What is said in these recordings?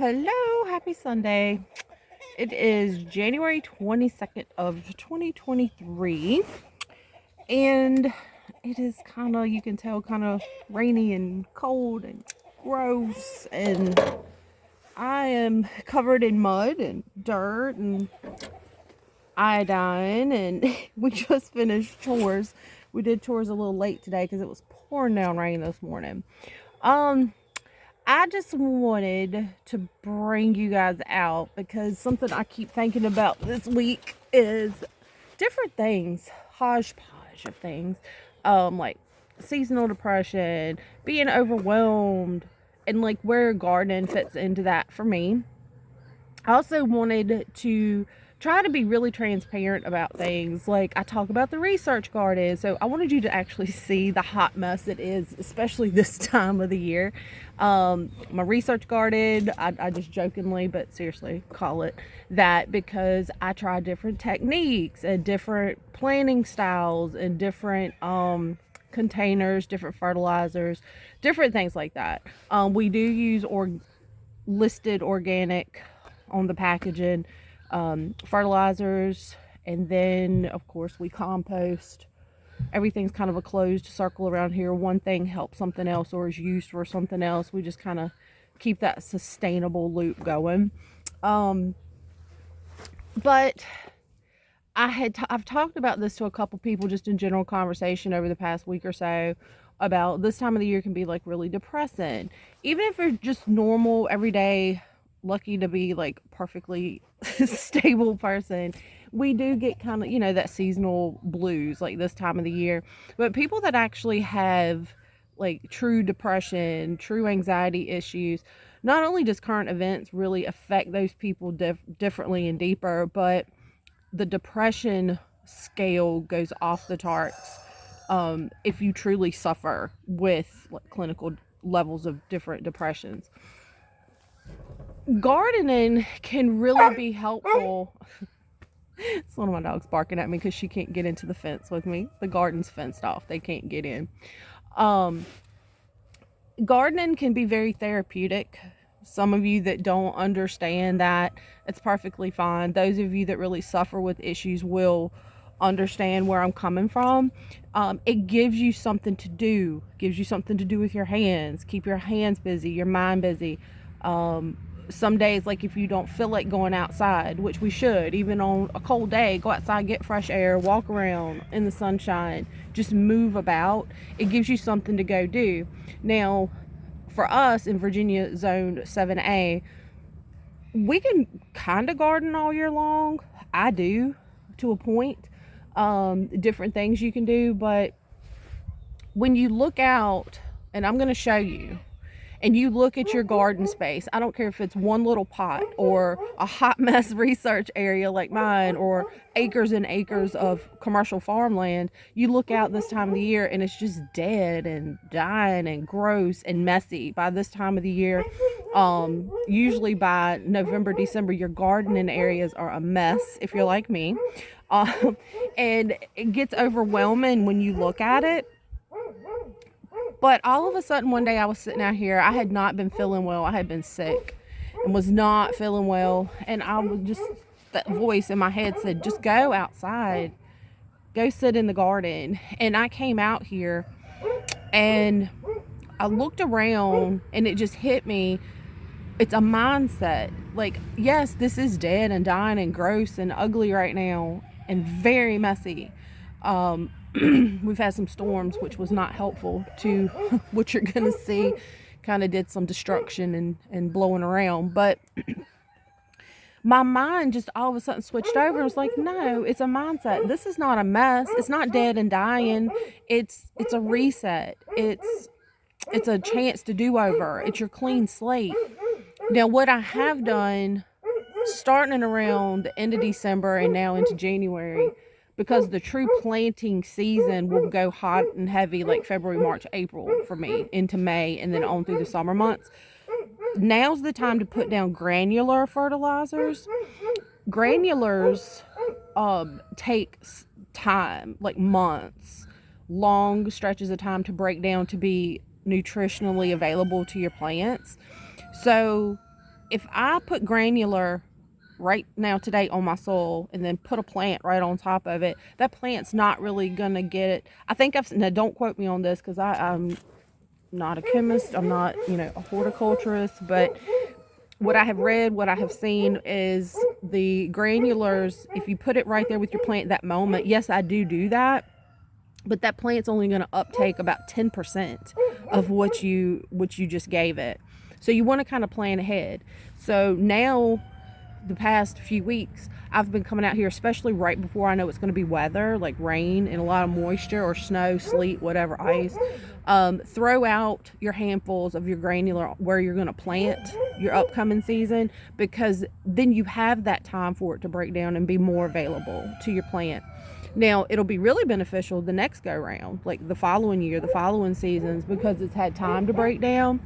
Hello, happy Sunday. It is January 22nd of 2023, and it is kind of, you can tell, kind of rainy and cold and gross, and I am covered in mud and dirt and iodine, and we just finished chores. We did chores a little late today because it was pouring down rain this morning. Um, I just wanted to bring you guys out because something I keep thinking about this week is different things, hodgepodge of things, like seasonal depression, being overwhelmed, and like where gardening fits into that for me. I also wanted to try to be really transparent about things. Like I talk about the research garden. So I wanted you to actually see the hot mess it is, especially this time of the year. My research garden, I just jokingly, but seriously call it that because I try different techniques and different planting styles and different, containers, different fertilizers, different things like that. We do use listed organic on the packaging, fertilizers, and then of course we compost. Everything's kind of a closed circle around here. One thing helps something else or is used for something else. We just kind of keep that sustainable loop going. But I've talked about this to a couple people just in general conversation over the past week or so about this time of the year can be like really depressing. Even if you're just normal everyday lucky to be like perfectly stable person, we do get kind of, that seasonal blues like this time of the year. But people that actually have like true depression, true anxiety issues, not only does current events really affect those people differently and deeper, but the depression scale goes off the charts, if you truly suffer with like, clinical levels of different depressions. Gardening can really be helpful. It's one of my dogs barking at me because she can't get into the fence with me. The garden's fenced off. They can't get in. Gardening can be very therapeutic. Some of you that don't understand that, it's perfectly fine. Those of you that really suffer with issues will understand where I'm coming from. It gives you something to do. Gives you something to do with your hands. Keep your hands busy, your mind busy. Some days, like if you don't feel like going outside, which we should, even on a cold day, go outside, get fresh air, walk around in the sunshine, just move about. It gives you something to go do. Now, for us in Virginia Zone 7A, we can kind of garden all year long. I do, to a point. Different things you can do, but when you look out, and I'm going to show you, and you look at your garden space, I don't care if it's one little pot or a hot mess research area like mine or acres and acres of commercial farmland, you look out this time of the year and it's just dead and dying and gross and messy by this time of the year. Usually by November, December, your gardening areas are a mess if you're like me. And it gets overwhelming when you look at it. But all of a sudden one day I was sitting out here. I had not been feeling well. I had been sick and was not feeling well. And I was just, that voice in my head said, just go outside. Go sit in the garden. And I came out here and I looked around and it just hit me. It's a mindset. Like, yes, this is dead and dying and gross and ugly right now and very messy. We've had some storms, which was not helpful to what you're going to see. Kind of did some destruction and blowing around. But my mind just all of a sudden switched over and was like, no, it's a mindset. This is not a mess. It's not dead and dying. It's a reset. It's a chance to do over. It's your clean slate. Now, what I have done starting around the end of December and now into January, because the true planting season will go hot and heavy like February, March, April for me into May and then on through the summer months. Now's the time to put down granular fertilizers. Granulars take time, like months, long stretches of time to break down to be nutritionally available to your plants. So if I put granular right now today on my soil and then put a plant right on top of it, that plant's not really gonna get it. I think now don't quote me on this because I'm not a chemist, I'm not, a horticulturist, but what I have read, what I have seen is the granulars, if you put it right there with your plant that moment, yes, I do that, but that plant's only going to uptake about 10% of what you just gave it. So you want to kind of plan ahead. So now, the past few weeks, I've been coming out here, especially right before I know it's going to be weather, like rain and a lot of moisture or snow, sleet, whatever, ice. Throw out your handfuls of your granular where you're going to plant your upcoming season, because then you have that time for it to break down and be more available to your plant. Now, it'll be really beneficial the next go round, like the following year, the following seasons, because it's had time to break down.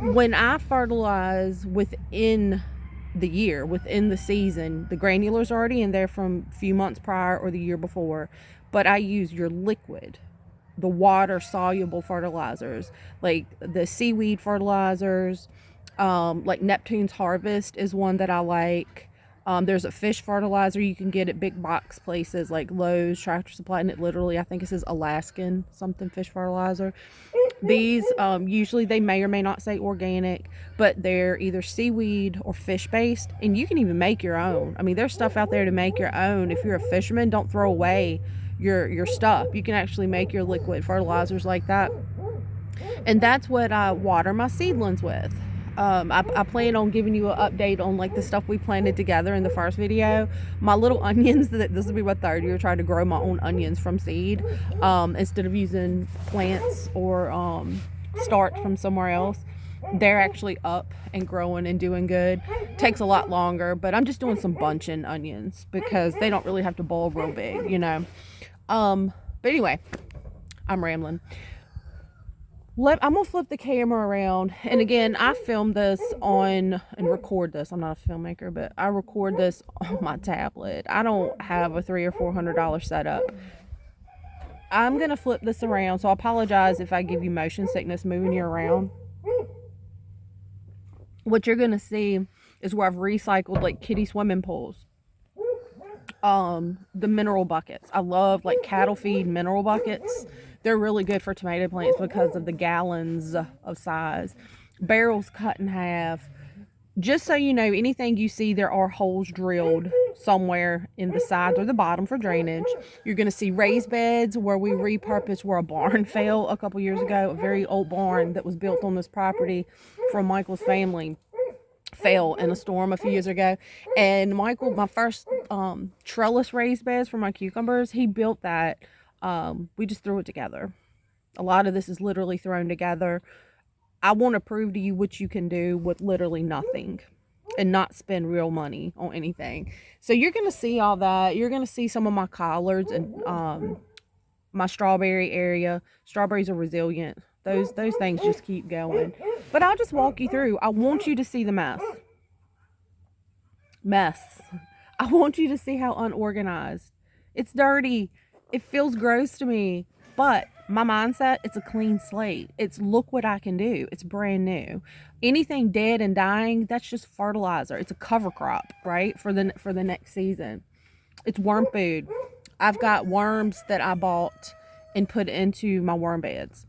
When I fertilize within the year, within the season, the granulars are already in there from a few months prior or the year before, but I use your liquid, the water soluble fertilizers, like the seaweed fertilizers, like Neptune's Harvest is one that I like. There's a fish fertilizer you can get at big box places like Lowe's, Tractor Supply, and it literally, I think it says Alaskan something fish fertilizer. These, usually they may or may not say organic, but they're either seaweed or fish based, and you can even make your own. I mean, there's stuff out there to make your own. If you're a fisherman, don't throw away your stuff. You can actually make your liquid fertilizers like that. And that's what I water my seedlings with. I plan on giving you an update on like the stuff we planted together in the first video. My little onions, this will be my third year trying to grow my own onions from seed, instead of using plants or starch from somewhere else. They're actually up and growing and doing good. Takes a lot longer, but I'm just doing some bunching onions because they don't really have to bulb real big, but anyway, I'm rambling. I'm gonna flip the camera around, and again, I filmed this and record this. I'm not a filmmaker, but I record this on my tablet. I don't have a $300 or $400 setup. I'm gonna flip this around, so I apologize if I give you motion sickness moving you around. What you're gonna see is where I've recycled like kiddie swimming pools. The mineral buckets. I love like cattle feed mineral buckets. They're really good for tomato plants because of the gallons of size. Barrels cut in half. Just so you know, anything you see, there are holes drilled somewhere in the sides or the bottom for drainage. You're going to see raised beds where we repurposed where a barn fell a couple years ago. A very old barn that was built on this property from Michael's family fell in a storm a few years ago. And Michael, my first trellis raised beds for my cucumbers, he built that. We just threw it together. A lot of this is literally thrown together. I want to prove to you what you can do with literally nothing and not spend real money on anything. So you're going to see all that. You're going to see some of my collards and my strawberry area. Strawberries are resilient. Those things just keep going. But I'll just walk you through. I want you to see the mess. I want you to see how unorganized. It's dirty. It feels gross to me, but my mindset, it's a clean slate. It's look what I can do. It's brand new. Anything dead and dying, that's just fertilizer. It's a cover crop, right? For the next season. It's worm food. I've got worms that I bought and put into my worm beds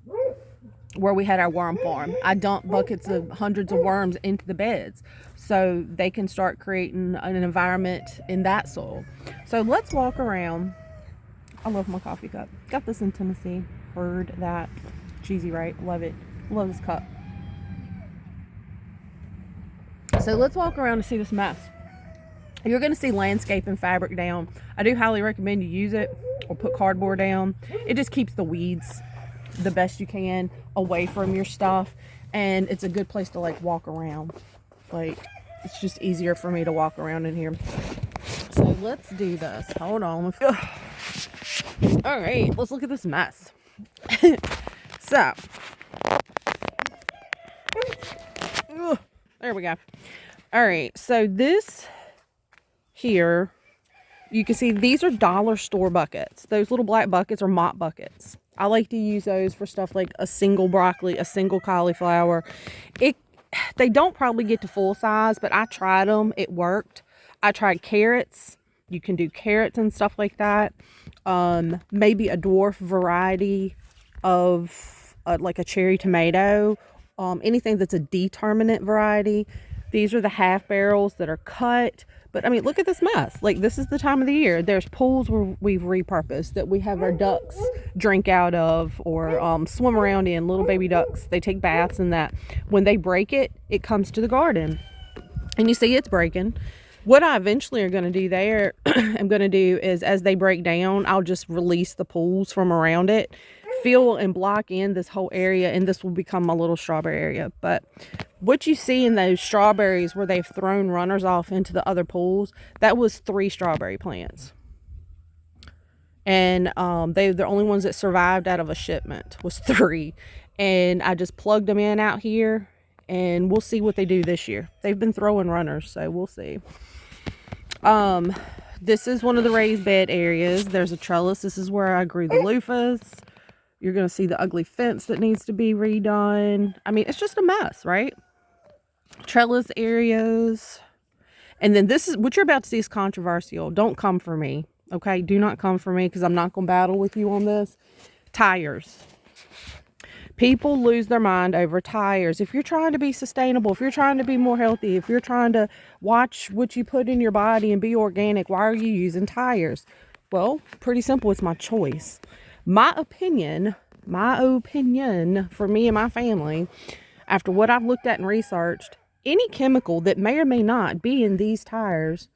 where we had our worm farm. I dump buckets of hundreds of worms into the beds so they can start creating an environment in that soil. So let's walk around. I love my coffee cup. Got this in Tennessee. Heard that. Cheesy, right? Love it. Love this cup. So let's walk around and see this mess. You're going to see landscape and fabric down. I do highly recommend you use it or put cardboard down. It just keeps the weeds the best you can away from your stuff. And it's a good place to like walk around. Like, it's just easier for me to walk around in here. So let's do this. Hold on. All right, let's look at this mess. So, there we go. All right, so this here, you can see these are dollar store buckets. Those little black buckets are mop buckets. I like to use those for stuff like a single broccoli, a single cauliflower. they don't probably get to full size, but I tried them. It worked. I tried carrots. You can do carrots and stuff like that. Maybe a dwarf variety of like a cherry tomato. Anything that's a determinate variety. These are the half barrels that are cut. But I mean, look at this mess. Like, this is the time of the year. There's pools where we've repurposed that we have our ducks drink out of, or swim around in. Little baby ducks, they take baths in that. When they break it, it comes to the garden. And you see it's breaking. What I eventually are going to do there, I'm going to do is, as they break down, I'll just release the pools from around it, fill and block in this whole area, and this will become my little strawberry area. But what you see in those strawberries where they've thrown runners off into the other pools, that was 3 strawberry plants. And they're the only ones that survived out of a shipment was 3. And I just plugged them in out here, and we'll see what they do this year. They've been throwing runners, so we'll see. This is one of the raised bed areas. There's a trellis. This is where I grew the loofahs. You're going to see the ugly fence that needs to be redone. I mean, it's just a mess, right? Trellis areas. And then this is what you're about to see is controversial. Don't come for me. Okay? Do not come for me, because I'm not going to battle with you on this. Tires. People lose their mind over tires. If you're trying to be sustainable, if you're trying to be more healthy, if you're trying to watch what you put in your body and be organic, why are you using tires? Well, pretty simple. It's my choice. My opinion for me and my family, after what I've looked at and researched, any chemical that may or may not be in these tires,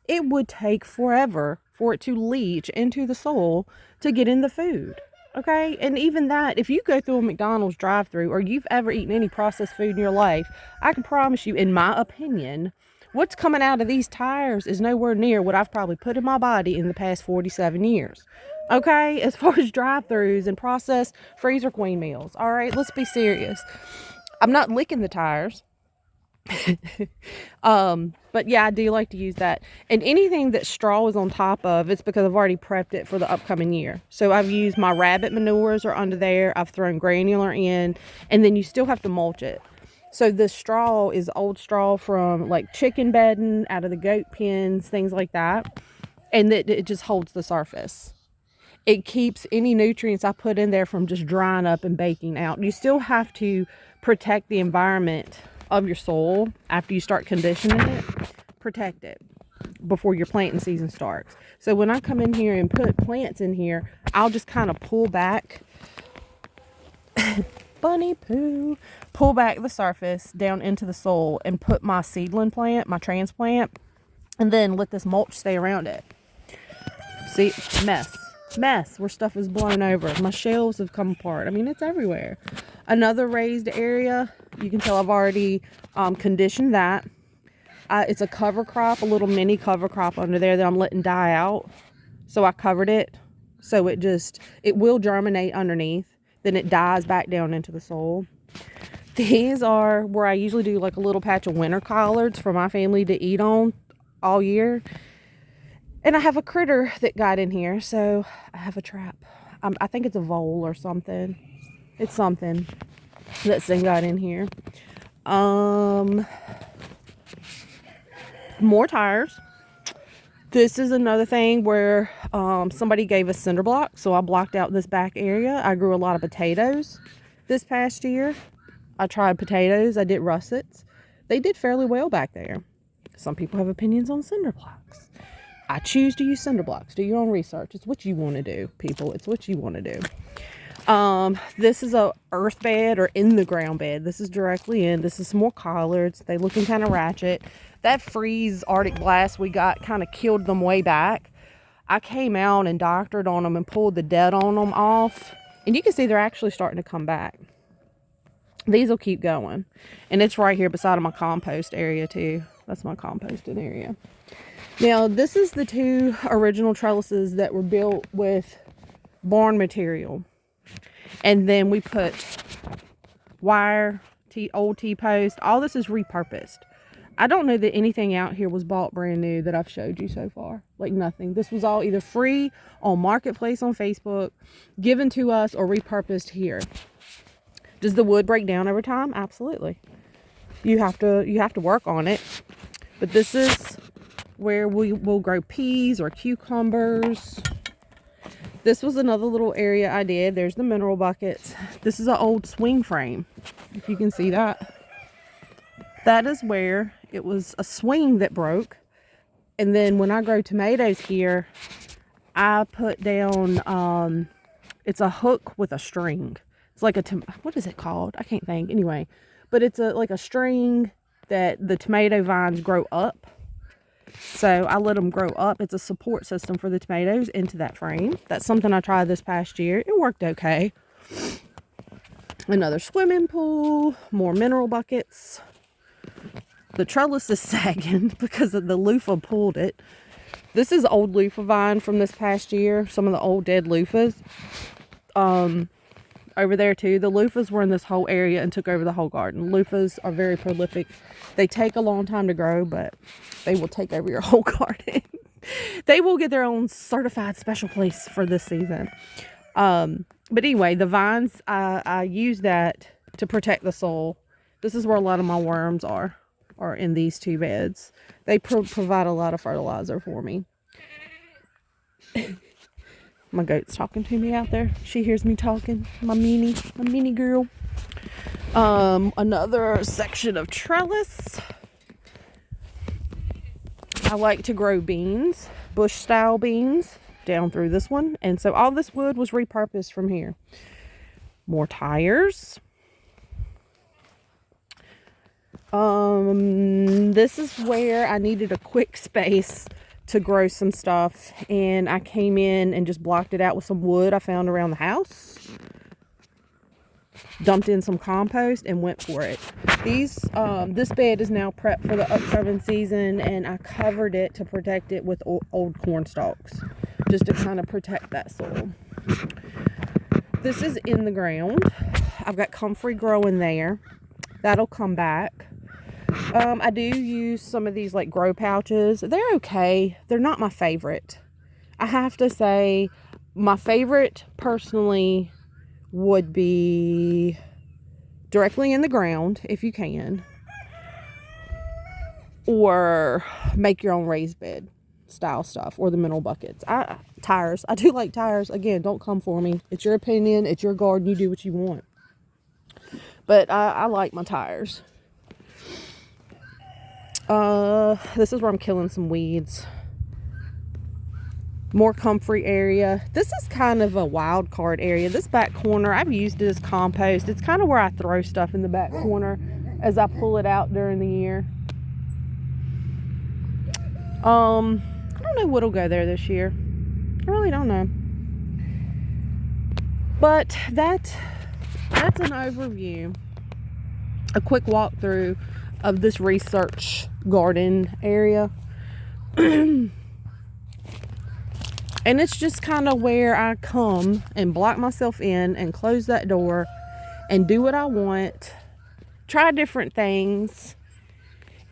it would take forever for it to leach into the soil to get in the food. Okay, and even that, if you go through a McDonald's drive-thru, or you've ever eaten any processed food in your life, I can promise you, in my opinion, what's coming out of these tires is nowhere near what I've probably put in my body in the past 47 years. Okay, as far as drive-thrus and processed Freezer Queen meals. All right, let's be serious. I'm not licking the tires. But yeah, I do like to use that. And anything that straw is on top of, it's because I've already prepped it for the upcoming year. So I've used my rabbit manures are under there. I've thrown granular in, and then you still have to mulch it. So this straw is old straw from like chicken bedding, out of the goat pens, things like that. And it just holds the surface. It keeps any nutrients I put in there from just drying up and baking out. You still have to protect the environment of your soil after you start conditioning it. Protect it before your planting season starts. So when I come in here and put plants in here, I'll just kind of pull back bunny poo, pull back the surface down into the soil and put my seedling plant, my transplant, and then let this mulch stay around it. See, mess where stuff is blown over. My shelves have come apart. I mean, it's everywhere. Another raised area, you can tell I've already conditioned that. It's a cover crop, a little mini cover crop under there that I'm letting die out. So I covered it so it will germinate underneath. Then it dies back down into the soil. These are where I usually do like a little patch of winter collards for my family to eat on all year. And I have a critter that got in here, so I have a trap. I think it's a vole or something. It's something that's then got in here. More tires. This is another thing where somebody gave us cinder blocks, so I blocked out this back area. I grew a lot of potatoes this past year. I tried potatoes. I did russets. They did fairly well back there. Some people have opinions on cinder blocks. I choose to use cinder blocks. Do your own research. It's what you want to do, people. It's what you want to do. This is a earth bed or in the ground bed. This is directly in. This is some more collards. They looking kind of ratchet. That freeze Arctic blast we got kind of killed them way back. I came out and doctored on them and pulled the dead on them off. And you can see they're actually starting to come back. These will keep going. And it's right here beside my compost area too. That's my composting area. Now, this is the 2 original trellises that were built with barn material. And then we put wire, old T-post. All this is repurposed. I don't know that anything out here was bought brand new that I've showed you so far. Like nothing. This was all either free on Marketplace on Facebook, given to us, or repurposed here. Does the wood break down over time? Absolutely. you have to work on it. But this is where we will grow peas or cucumbers. This was another little area I did. There's the mineral buckets. This is an old swing frame, if you can see that. That is where it was a swing that broke. And then when I grow tomatoes here, I put down, it's a hook with a string. It's like what is it called? I can't think. Anyway, but it's like a string that the tomato vines grow up. So I let them grow up. It's a support system for the tomatoes into that frame. That's something I tried this past year. It worked okay. Another swimming pool, more mineral buckets. The trellis is sagging because of the loofah pulled it. This is old loofah vine from this past year. Some of the old dead loofahs. Over there too. The loofahs were in this whole area and took over the whole garden. Loofahs are very prolific. They take a long time to grow, but they will take over your whole garden. They will get their own certified special place for this season. But anyway, the vines, I use that to protect the soil. This is where a lot of my worms are in these two beds. They provide a lot of fertilizer for me. My goat's talking to me out there. She hears me talking. My mini girl. Another section of trellis. I like to grow beans, bush style beans, down through this one. And so all this wood was repurposed from here. More tires. This is where I needed a quick space to grow some stuff, and I came in and just blocked it out with some wood I found around the house, dumped in some compost, and went for it. This bed is now prepped for the upcoming season, and I covered it to protect it with old corn stalks, just to kind of protect that soil. This is in the ground. I've got comfrey growing there. That'll come back. I do use some of these like grow pouches. They're okay. They're not my favorite. I have to say my favorite personally would be directly in the ground if you can, or make your own raised bed style stuff, or the mineral buckets. Tires. I do like tires. Again, don't come for me. It's your opinion. It's your garden. You do what you want. But I like my tires. This is where I'm killing some weeds. More comfrey area. This is kind of a wild card area. This back corner, I've used it as compost. It's kind of where I throw stuff in the back corner as I pull it out during the year. I don't know what'll go there this year. I really don't know. But that's an overview. A quick walkthrough of this research garden area. And it's just kind of where I come and block myself in and close that door and do what I want, try different things.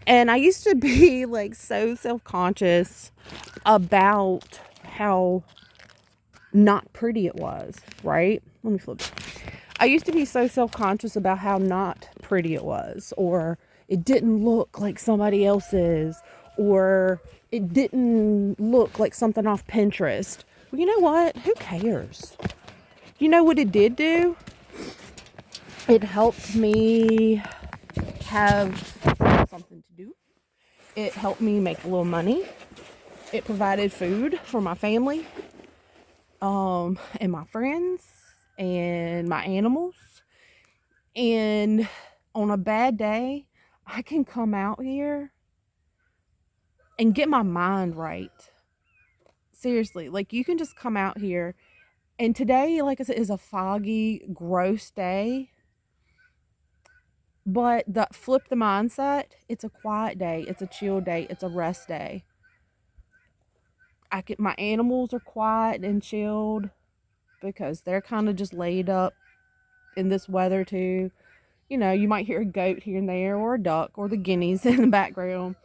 And I used to be like so self-conscious about how not pretty it was, right? Let me flip it. I used to be so self-conscious about how not pretty it was, or it didn't look like somebody else's, or it didn't look like something off Pinterest. Well, you know what? Who cares? You know what it did do? It helped me have something to do. It helped me make a little money. It provided food for my family, and my friends, and my animals. And on a bad day, I can come out here and get my mind right. Seriously, like you can just come out here. And today, like I said, is a foggy, gross day. But flip the mindset. It's a quiet day. It's a chill day. It's a rest day. My animals are quiet and chilled because they're kind of just laid up in this weather too. You know, you might hear a goat here and there, or a duck, or the guineas in the background.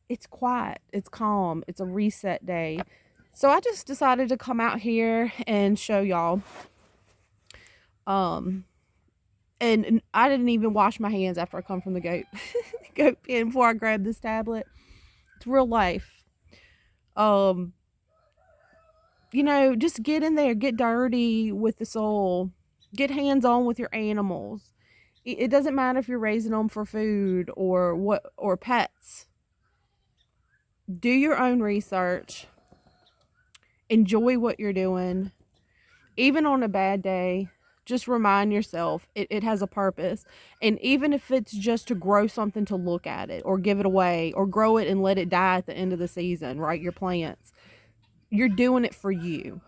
It's quiet. It's calm. It's a reset day. So I just decided to come out here and show y'all. And I didn't even wash my hands after I come from the goat pen before I grabbed this tablet. It's real life. Just get in there, get dirty with the soil, get hands on with your animals. It doesn't matter if you're raising them for food or pets. Do your own research. Enjoy what you're doing. Even on a bad day, just remind yourself it has a purpose. And even if it's just to grow something to look at it or give it away or grow it and let it die at the end of the season, right? Your plants. You're doing it for you.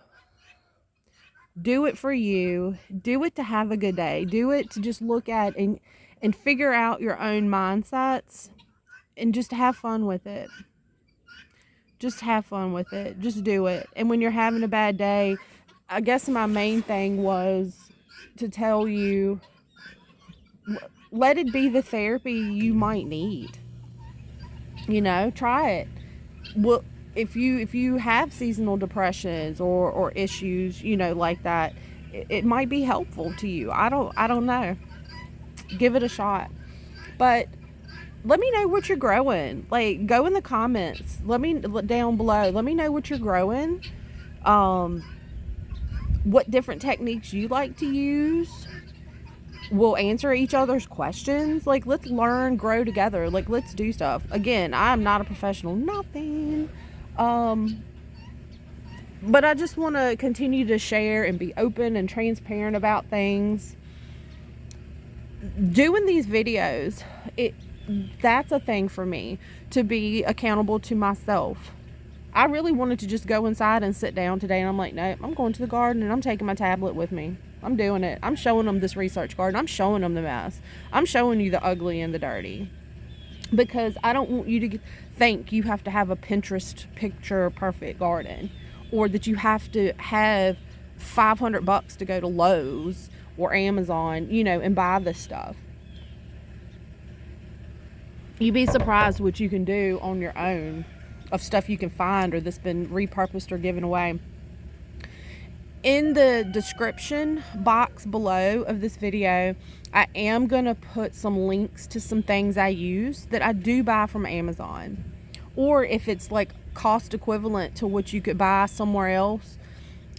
Do it for you. Do it to have a good day. Do it to just look at and figure out your own mindsets and just have fun with it. Just have fun with it. Just do it. And when you're having a bad day, I guess my main thing was to tell you, let it be the therapy you might need. Try it. Well, if you have seasonal depressions or issues, like that, it might be helpful to you. I don't know. Give it a shot. But let me know what you're growing. Like, go in the comments. Let me down below. Let me know what you're growing. What different techniques you like to use. We'll answer each other's questions. Like, let's learn, grow together. Like, let's do stuff. Again, I'm not a professional, nothing. But I just want to continue to share and be open and transparent about things. Doing these videos, that's a thing for me, to be accountable to myself. I really wanted to just go inside and sit down today, and I'm like, no, I'm going to the garden and I'm taking my tablet with me. I'm doing it. I'm showing them this research garden. I'm showing them the mess. I'm showing you the ugly and the dirty, because I don't want you to think you have to have a Pinterest picture perfect garden, or that you have to have $500 to go to Lowe's or Amazon, and buy this stuff. You'd be surprised what you can do on your own of stuff you can find or that's been repurposed or given away. In the description box below of this video, I am going to put some links to some things I use that I do buy from Amazon. Or if it's like cost equivalent to what you could buy somewhere else,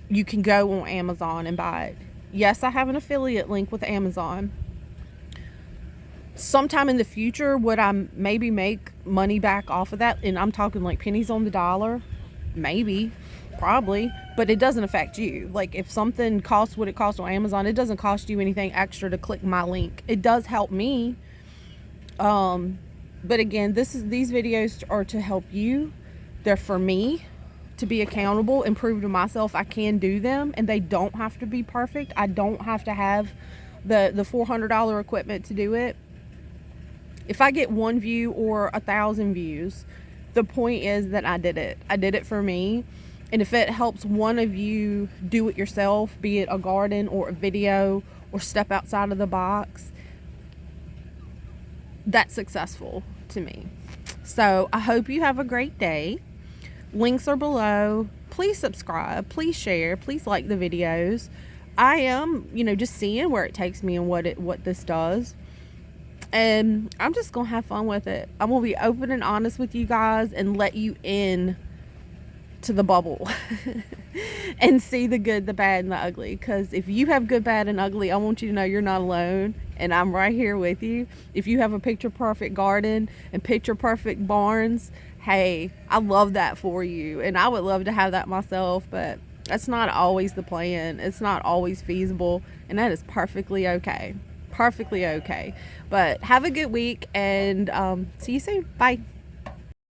you can go on Amazon and buy it. Yes, I have an affiliate link with Amazon. Sometime in the future, would I maybe make money back off of that? And I'm talking like pennies on the dollar. Maybe. Probably. But it doesn't affect you. Like, if something costs what it costs on Amazon, it doesn't cost you anything extra to click my link. It does help me. But again, these videos are to help you. They're for me to be accountable and prove to myself I can do them, and they don't have to be perfect. I don't have to have the $400 equipment to do it. If I get 1 view or 1,000 views, the point is that I did it. I did it for me. And if it helps one of you do it yourself, be it a garden or a video or step outside of the box, that's successful to me. So I hope you have a great day. Links are below. Please subscribe. Please share. Please like the videos. I am, just seeing where it takes me and what this does. And I'm just going to have fun with it. I'm going to be open and honest with you guys and let you in to the bubble and see the good, the bad, and the ugly. Because if you have good, bad, and ugly, I want you to know you're not alone, and I'm right here with you. If you have a picture perfect garden and picture perfect barns, hey, I love that for you, and I would love to have that myself, but that's not always the plan. It's not always feasible, and that is perfectly okay. Perfectly okay. But have a good week, and see you soon. Bye.